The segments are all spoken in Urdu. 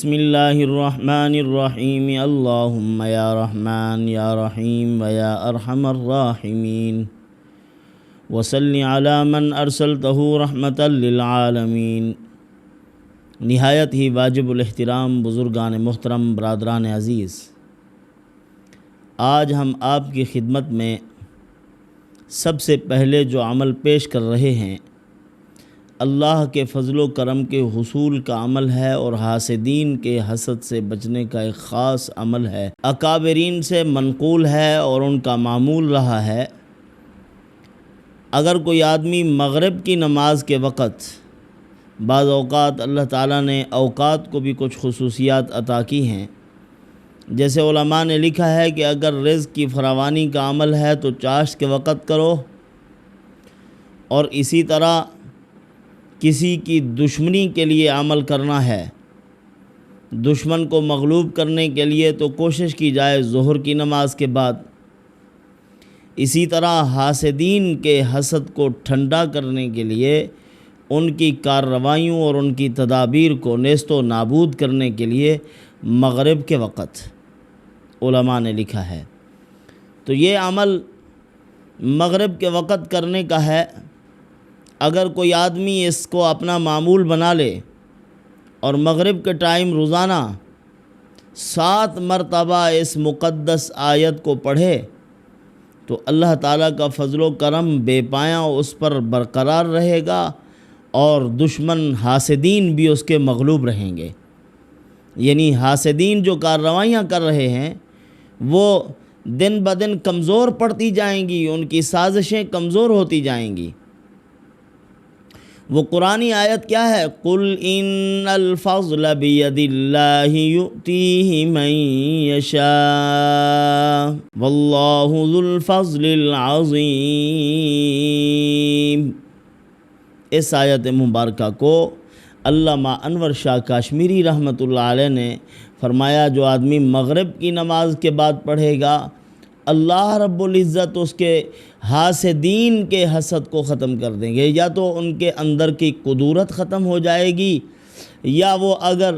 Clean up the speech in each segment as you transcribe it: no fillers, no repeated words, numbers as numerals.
بسم اللہ الرحمن الرحیم اللہم یا رحمن یا رحیم ویا ارحم الراحمین وصلی علی من ارسلتہ رحمتا للعالمین۔ نہایت ہی واجب الاحترام بزرگان محترم، برادران عزیز، آج ہم آپ کی خدمت میں سب سے پہلے جو عمل پیش کر رہے ہیں اللہ کے فضل و کرم کے حصول کا عمل ہے، اور حاسدین کے حسد سے بچنے کا ایک خاص عمل ہے، اکابرین سے منقول ہے اور ان کا معمول رہا ہے۔ اگر کوئی آدمی مغرب کی نماز کے وقت، بعض اوقات اللہ تعالیٰ نے اوقات کو بھی کچھ خصوصیات عطا کی ہیں، جیسے علماء نے لکھا ہے کہ اگر رزق کی فراوانی کا عمل ہے تو چاشت کے وقت کرو، اور اسی طرح کسی کی دشمنی کے لیے عمل کرنا ہے، دشمن کو مغلوب کرنے کے لیے تو کوشش کی جائے ظہر کی نماز کے بعد۔ اسی طرح حاسدین کے حسد کو ٹھنڈا کرنے کے لیے، ان کی کارروائیوں اور ان کی تدابیر کو نیست و نابود کرنے کے لیے مغرب کے وقت علماء نے لکھا ہے۔ تو یہ عمل مغرب کے وقت کرنے کا ہے۔ اگر کوئی آدمی اس کو اپنا معمول بنا لے اور مغرب کے ٹائم روزانہ 7 مرتبہ اس مقدس آیت کو پڑھے تو اللہ تعالیٰ کا فضل و کرم بے پایاں اس پر برقرار رہے گا، اور دشمن حاسدین بھی اس کے مغلوب رہیں گے۔ یعنی حاسدین جو کارروائیاں کر رہے ہیں وہ دن بدن کمزور پڑتی جائیں گی، ان کی سازشیں کمزور ہوتی جائیں گی۔ وہ قرآنی آیت کیا ہے؟ قُلْ إِنَّ الْفَضْلَ بِيَدِ اللَّهِ يُؤْتِيهِ مَن يَشَاءُ وَاللَّهُ ذُو الْفَضْلِ الْعَظِيمِ۔ اس آیت مبارکہ کو علامہ انور شاہ کاشمیری رحمۃ اللہ علیہ نے فرمایا، جو آدمی مغرب کی نماز کے بعد پڑھے گا، اللہ رب العزت اس کے حاسدین کے حسد کو ختم کر دیں گے۔ یا تو ان کے اندر کی قدورت ختم ہو جائے گی، یا وہ اگر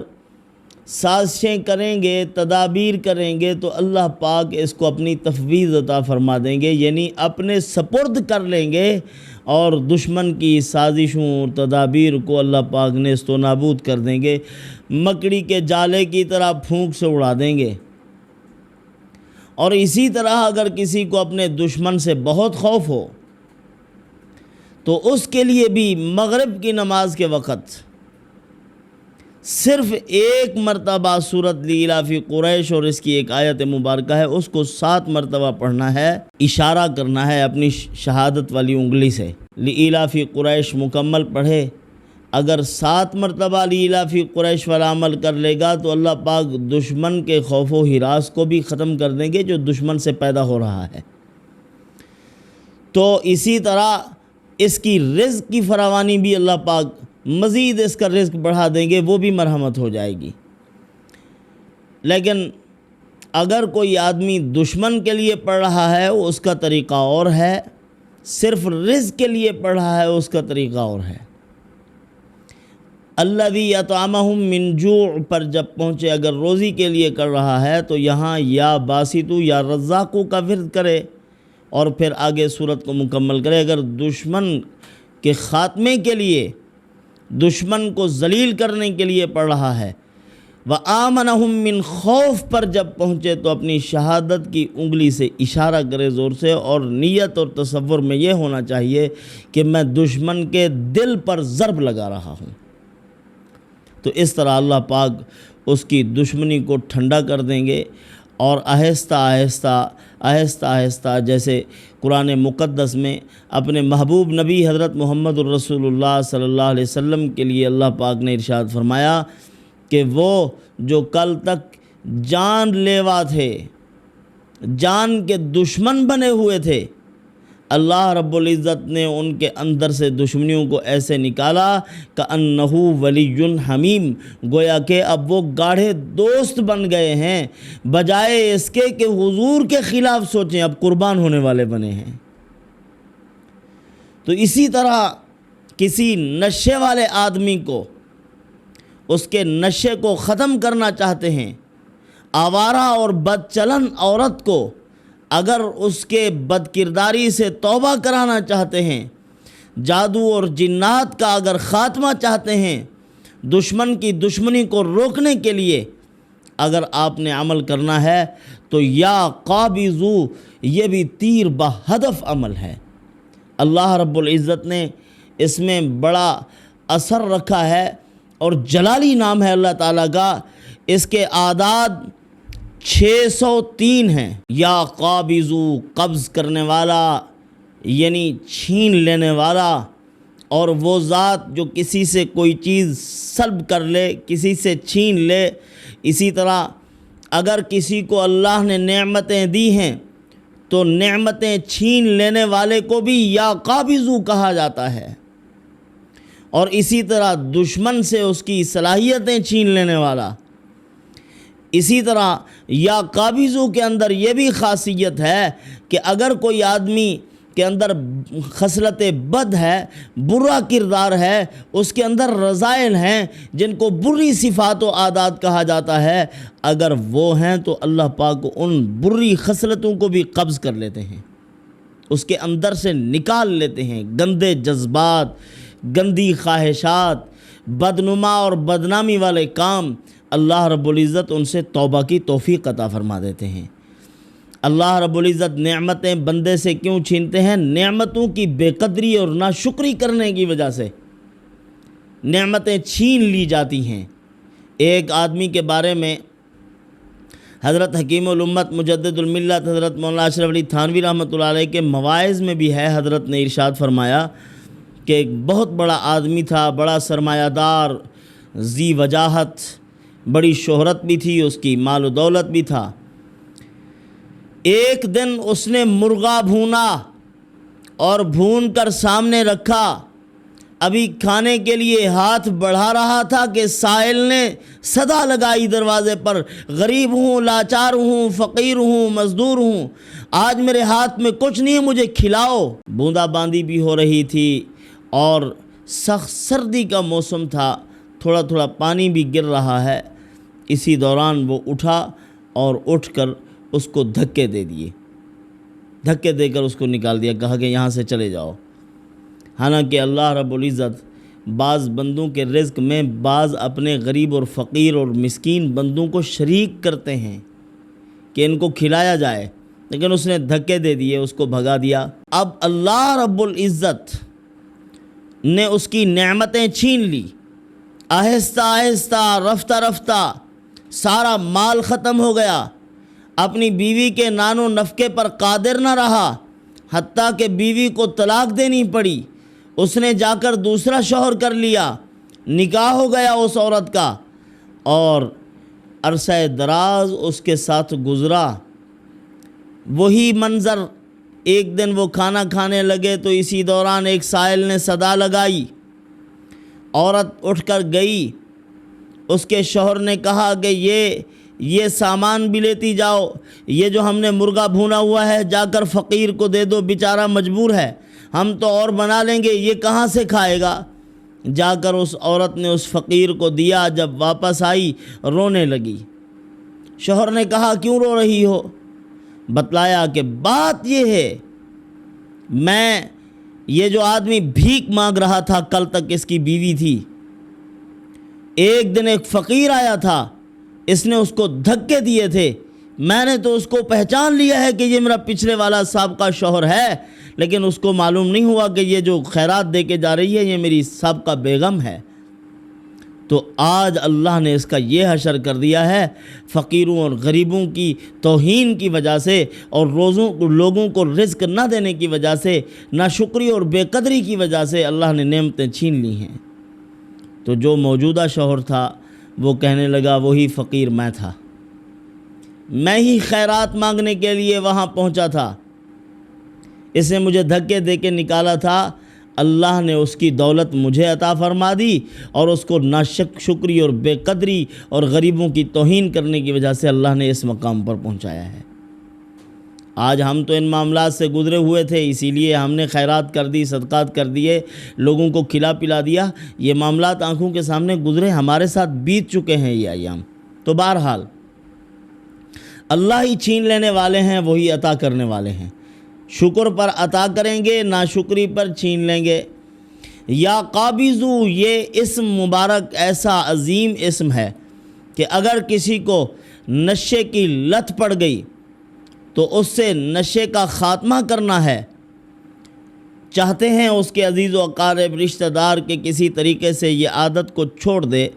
سازشیں کریں گے، تدابیر کریں گے، تو اللہ پاک اس کو اپنی تفویض عطا فرما دیں گے، یعنی اپنے سپرد کر لیں گے، اور دشمن کی سازشوں اور تدابیر کو اللہ پاک نیست و نابود کر دیں گے، مکڑی کے جالے کی طرح پھونک سے اڑا دیں گے۔ اور اسی طرح اگر کسی کو اپنے دشمن سے بہت خوف ہو تو اس کے لیے بھی مغرب کی نماز کے وقت صرف 1 مرتبہ سورۃ لإلاف قریش اور اس کی ایک آیت مبارکہ ہے، اس کو 7 مرتبہ پڑھنا ہے، اشارہ کرنا ہے اپنی شہادت والی انگلی سے۔ لإلاف قریش مکمل پڑھے، اگر 7 مرتبہ لإلاف قریش والا عمل کر لے گا تو اللہ پاک دشمن کے خوف و ہراس کو بھی ختم کر دیں گے جو دشمن سے پیدا ہو رہا ہے۔ تو اسی طرح اس کی رزق کی فراوانی بھی اللہ پاک مزید اس کا رزق بڑھا دیں گے، وہ بھی مرحمت ہو جائے گی۔ لیکن اگر کوئی آدمی دشمن کے لیے پڑھ رہا ہے اس کا طریقہ اور ہے، صرف رزق کے لیے پڑھ رہا ہے اس کا طریقہ اور ہے۔ الذی اطعمہم من جوع پر جب پہنچے، اگر روزی کے لیے کر رہا ہے تو یہاں یا باسطو یا رزاقو کا ورد کرے اور پھر آگے صورت کو مکمل کرے۔ اگر دشمن کے خاتمے کے لیے، دشمن کو ذلیل کرنے کے لیے پڑھ رہا ہے، وآمنہم من خوف پر جب پہنچے تو اپنی شہادت کی انگلی سے اشارہ کرے زور سے، اور نیت اور تصور میں یہ ہونا چاہیے کہ میں دشمن کے دل پر ضرب لگا رہا ہوں۔ تو اس طرح اللہ پاک اس کی دشمنی کو ٹھنڈا کر دیں گے، اور آہستہ آہستہ جیسے قرآن مقدس میں اپنے محبوب نبی حضرت محمد الرسول اللہ صلی اللہ علیہ وسلم کے لیے اللہ پاک نے ارشاد فرمایا کہ وہ جو کل تک جان لیوا تھے، جان کے دشمن بنے ہوئے تھے، اللہ رب العزت نے ان کے اندر سے دشمنیوں کو ایسے نکالا کأنہ ولی حمیم، گویا کہ اب وہ گاڑھے دوست بن گئے ہیں، بجائے اس کے کہ حضور کے خلاف سوچیں، اب قربان ہونے والے بنے ہیں۔ تو اسی طرح کسی نشے والے آدمی کو اس کے نشے کو ختم کرنا چاہتے ہیں، آوارہ اور بد چلن عورت کو اگر اس کے بد کرداری سے توبہ کرانا چاہتے ہیں، جادو اور جنات کا اگر خاتمہ چاہتے ہیں، دشمن کی دشمنی کو روکنے کے لیے اگر آپ نے عمل کرنا ہے تو یا قابضو، یہ بھی تیر بہدف عمل ہے۔ اللہ رب العزت نے اس میں بڑا اثر رکھا ہے اور جلالی نام ہے اللہ تعالیٰ کا۔ اس کے اعداد 603 ہیں۔ یا قابضو، قبض کرنے والا یعنی چھین لینے والا، اور وہ ذات جو کسی سے کوئی چیز سلب کر لے، کسی سے چھین لے۔ اسی طرح اگر کسی کو اللہ نے نعمتیں دی ہیں تو نعمتیں چھین لینے والے کو بھی یا قابضو کہا جاتا ہے، اور اسی طرح دشمن سے اس کی صلاحیتیں چھین لینے والا۔ اسی طرح یا قابضو کے اندر یہ بھی خاصیت ہے کہ اگر کوئی آدمی کے اندر خصلت بد ہے، برا کردار ہے، اس کے اندر رذائل ہیں جن کو بری صفات و عادات کہا جاتا ہے، اگر وہ ہیں تو اللہ پاک ان بری خصلتوں کو بھی قبض کر لیتے ہیں، اس کے اندر سے نکال لیتے ہیں۔ گندے جذبات، گندی خواہشات، بدنما اور بدنامی والے کام، اللہ رب العزت ان سے توبہ کی توفیق عطا فرما دیتے ہیں۔ اللہ رب العزت نعمتیں بندے سے کیوں چھینتے ہیں؟ نعمتوں کی بے قدری اور ناشکری کرنے کی وجہ سے نعمتیں چھین لی جاتی ہیں۔ ایک آدمی کے بارے میں حضرت حکیم الامت مجدد الملت حضرت مولانا اشرف علی تھانوی رحمۃ اللہ علیہ کے مواعظ میں بھی ہے، حضرت نے ارشاد فرمایا کہ ایک بہت بڑا آدمی تھا، بڑا سرمایہ دار، ذی وجاہت، بڑی شہرت بھی تھی اس کی، مال و دولت بھی تھا۔ ایک دن اس نے مرغا بھونا اور بھون کر سامنے رکھا، ابھی کھانے کے لیے ہاتھ بڑھا رہا تھا کہ سائل نے صدا لگائی دروازے پر، غریب ہوں، لاچار ہوں، فقیر ہوں، مزدور ہوں، آج میرے ہاتھ میں کچھ نہیں ہے، مجھے کھلاؤ۔ بوندا باندی بھی ہو رہی تھی اور سخت سردی کا موسم تھا، تھوڑا تھوڑا پانی بھی گر رہا ہے۔ اسی دوران وہ اٹھا اور اٹھ کر اس کو دھکے دے دیے، دھکے دے کر اس کو نکال دیا، کہا کہ یہاں سے چلے جاؤ۔ حالانکہ اللہ رب العزت بعض بندوں کے رزق میں بعض اپنے غریب اور فقیر اور مسکین بندوں کو شریک کرتے ہیں کہ ان کو کھلایا جائے، لیکن اس نے دھکے دے دیے، اس کو بھگا دیا۔ اب اللہ رب العزت نے اس کی نعمتیں چھین لی، آہستہ آہستہ، رفتہ رفتہ سارا مال ختم ہو گیا، اپنی بیوی کے نان و نفقے پر قادر نہ رہا، حتیٰ کہ بیوی کو طلاق دینی پڑی۔ اس نے جا کر دوسرا شوہر کر لیا، نکاح ہو گیا اس عورت کا، اور عرصہ دراز اس کے ساتھ گزرا۔ وہی منظر، ایک دن وہ کھانا کھانے لگے تو اسی دوران ایک سائل نے صدا لگائی، عورت اٹھ کر گئی، اس کے شوہر نے کہا کہ یہ سامان بھی لیتی جاؤ، یہ جو ہم نے مرغا بھونا ہوا ہے جا کر فقیر کو دے دو، بیچارہ مجبور ہے، ہم تو اور بنا لیں گے، یہ کہاں سے کھائے گا۔ جا کر اس عورت نے اس فقیر کو دیا، جب واپس آئی رونے لگی۔ شوہر نے کہا کیوں رو رہی ہو؟ بتلایا کہ بات یہ ہے، یہ جو آدمی بھیک مانگ رہا تھا کل تک اس کی بیوی تھی، ایک دن ایک فقیر آیا تھا، اس نے اس کو دھکے دیے تھے، میں نے تو اس کو پہچان لیا ہے کہ یہ میرا پچھلے والا سابقہ شوہر ہے، لیکن اس کو معلوم نہیں ہوا کہ یہ جو خیرات دے کے جا رہی ہے یہ میری سابقہ بیگم ہے۔ تو آج اللہ نے اس کا یہ حشر کر دیا ہے، فقیروں اور غریبوں کی توہین کی وجہ سے اور لوگوں کو رزق نہ دینے کی وجہ سے، ناشکری اور بے قدری کی وجہ سے اللہ نے نعمتیں چھین لی ہیں۔ تو جو موجودہ شوہر تھا وہ کہنے لگا وہی فقیر میں تھا، میں ہی خیرات مانگنے کے لیے وہاں پہنچا تھا، اس نے مجھے دھکے دے کے نکالا تھا، اللہ نے اس کی دولت مجھے عطا فرما دی، اور اس کو ناشکری اور بے قدری اور غریبوں کی توہین کرنے کی وجہ سے اللہ نے اس مقام پر پہنچایا ہے۔ آج ہم تو ان معاملات سے گزرے ہوئے تھے، اسی لیے ہم نے خیرات کر دی، صدقات کر دیے، لوگوں کو کھلا پلا دیا۔ یہ معاملات آنکھوں کے سامنے گزرے، ہمارے ساتھ بیت چکے ہیں یہ ایام۔ تو بہرحال اللہ ہی چھین لینے والے ہیں، وہی عطا کرنے والے ہیں۔ شکر پر عطا کریں گے، ناشکری پر چھین لیں گے۔ یا قابضو، یہ اسم مبارک ایسا عظیم اسم ہے کہ اگر کسی کو نشے کی لت پڑ گئی تو اس سے نشے کا خاتمہ کرنا ہے، چاہتے ہیں اس کے عزیز و اقارب رشتہ دار کے کسی طریقے سے یہ عادت کو چھوڑ دے،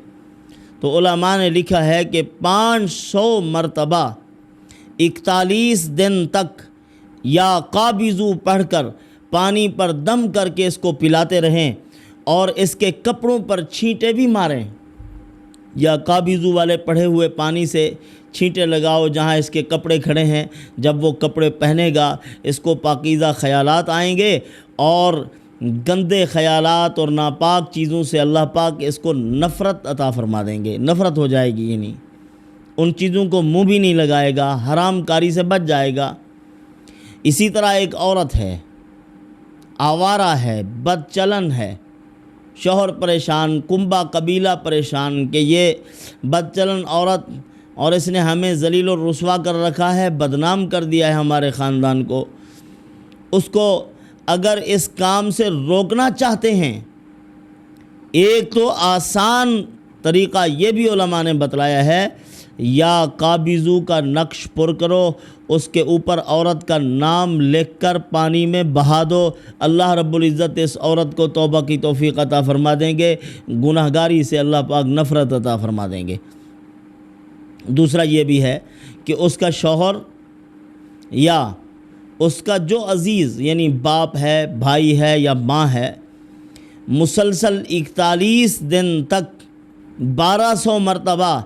تو علماء نے لکھا ہے کہ 500 مرتبہ 41 دن تک یا قابضو پڑھ کر پانی پر دم کر کے اس کو پلاتے رہیں اور اس کے کپڑوں پر چھینٹے بھی ماریں۔ یا قابضو والے پڑھے ہوئے پانی سے چھینٹے لگاؤ جہاں اس کے کپڑے کھڑے ہیں، جب وہ کپڑے پہنے گا اس کو پاکیزہ خیالات آئیں گے اور گندے خیالات اور ناپاک چیزوں سے اللہ پاک اس کو نفرت عطا فرما دیں گے، نفرت ہو جائے گی، یعنی ان چیزوں کو منہ بھی نہیں لگائے گا، حرام کاری سے بچ جائے گا۔ اسی طرح ایک عورت ہے، آوارہ ہے، بد چلن ہے، شوہر پریشان، کنبہ قبیلہ پریشان کہ یہ بد چلن عورت اور اس نے ہمیں ذلیل و رسوا کر رکھا ہے، بدنام کر دیا ہے ہمارے خاندان کو۔ اس کو اگر اس کام سے روکنا چاہتے ہیں، ایک تو آسان طریقہ یہ بھی علماء نے بتلایا ہے، یا قابضو کا نقش پر کرو، اس کے اوپر عورت کا نام لکھ کر پانی میں بہا دو، اللہ رب العزت اس عورت کو توبہ کی توفیق عطا فرما دیں گے، گناہگاری سے اللہ پاک نفرت عطا فرما دیں گے۔ دوسرا یہ بھی ہے کہ اس کا شوہر یا اس کا جو عزیز یعنی باپ ہے، بھائی ہے یا ماں ہے، مسلسل 41 دن تک 1200 مرتبہ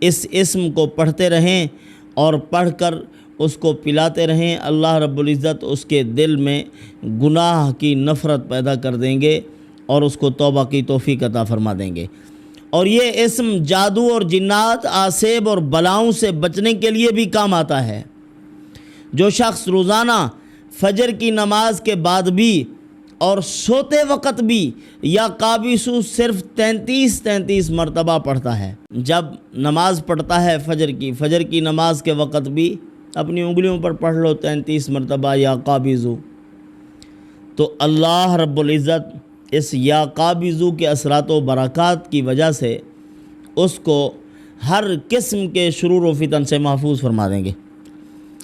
اس اسم کو پڑھتے رہیں اور پڑھ کر اس کو پلاتے رہیں، اللہ رب العزت اس کے دل میں گناہ کی نفرت پیدا کر دیں گے اور اس کو توبہ کی توفیق عطا فرما دیں گے۔ اور یہ اسم جادو اور جنات، آسیب اور بلاؤں سے بچنے کے لیے بھی کام آتا ہے۔ جو شخص روزانہ فجر کی نماز کے بعد بھی اور سوتے وقت بھی یا قابضو صرف 33 مرتبہ پڑھتا ہے، جب نماز پڑھتا ہے فجر کی نماز کے وقت بھی اپنی انگلیوں پر پڑھ لو 33 مرتبہ یا قابضو، تو اللہ رب العزت اس یا قابضو کے اثرات و برکات کی وجہ سے اس کو ہر قسم کے شرور و فتن سے محفوظ فرما دیں گے،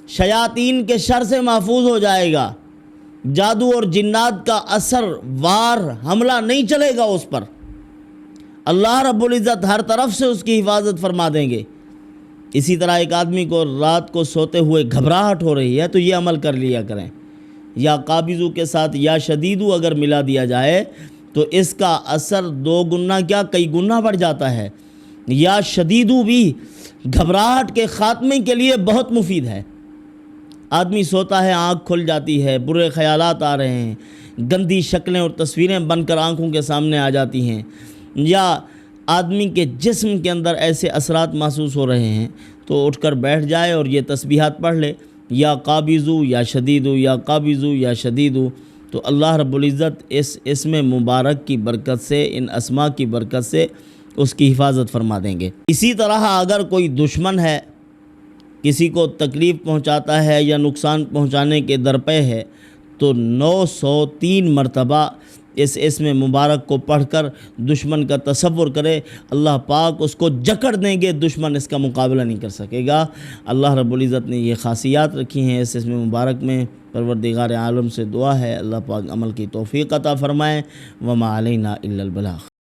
شیاطین کے شر سے محفوظ ہو جائے گا، جادو اور جنات کا اثر وار حملہ نہیں چلے گا اس پر، اللہ رب العزت ہر طرف سے اس کی حفاظت فرما دیں گے۔ اسی طرح ایک آدمی کو رات کو سوتے ہوئے گھبراہٹ ہو رہی ہے تو یہ عمل کر لیا کریں، یا قابضو کے ساتھ یا شدیدو اگر ملا دیا جائے تو اس کا اثر 2 گنا کیا کئی گنا بڑھ جاتا ہے۔ یا شدیدو بھی گھبراہٹ کے خاتمے کے لیے بہت مفید ہے۔ آدمی سوتا ہے، آنکھ کھل جاتی ہے، برے خیالات آ رہے ہیں، گندی شکلیں اور تصویریں بن کر آنکھوں کے سامنے آ جاتی ہیں، یا آدمی کے جسم کے اندر ایسے اثرات محسوس ہو رہے ہیں، تو اٹھ کر بیٹھ جائے اور یہ تسبیحات پڑھ لے، یا قابضو یا شدیدو یا قابضو یا شدیدو، تو اللہ رب العزت اس اسم مبارک کی برکت سے، ان اسماء کی برکت سے اس کی حفاظت فرما دیں گے۔ اسی طرح اگر کوئی دشمن ہے، کسی کو تکلیف پہنچاتا ہے یا نقصان پہنچانے کے درپے ہے، تو 903 مرتبہ اس اسم مبارک کو پڑھ کر دشمن کا تصور کرے، اللہ پاک اس کو جکڑ دیں گے، دشمن اس کا مقابلہ نہیں کر سکے گا۔ اللہ رب العزت نے یہ خاصیات رکھی ہیں اس اسم مبارک میں۔ پروردگار عالم سے دعا ہے اللہ پاک عمل کی توفیق عطا فرمائے۔ وما علینا الا البلاغ۔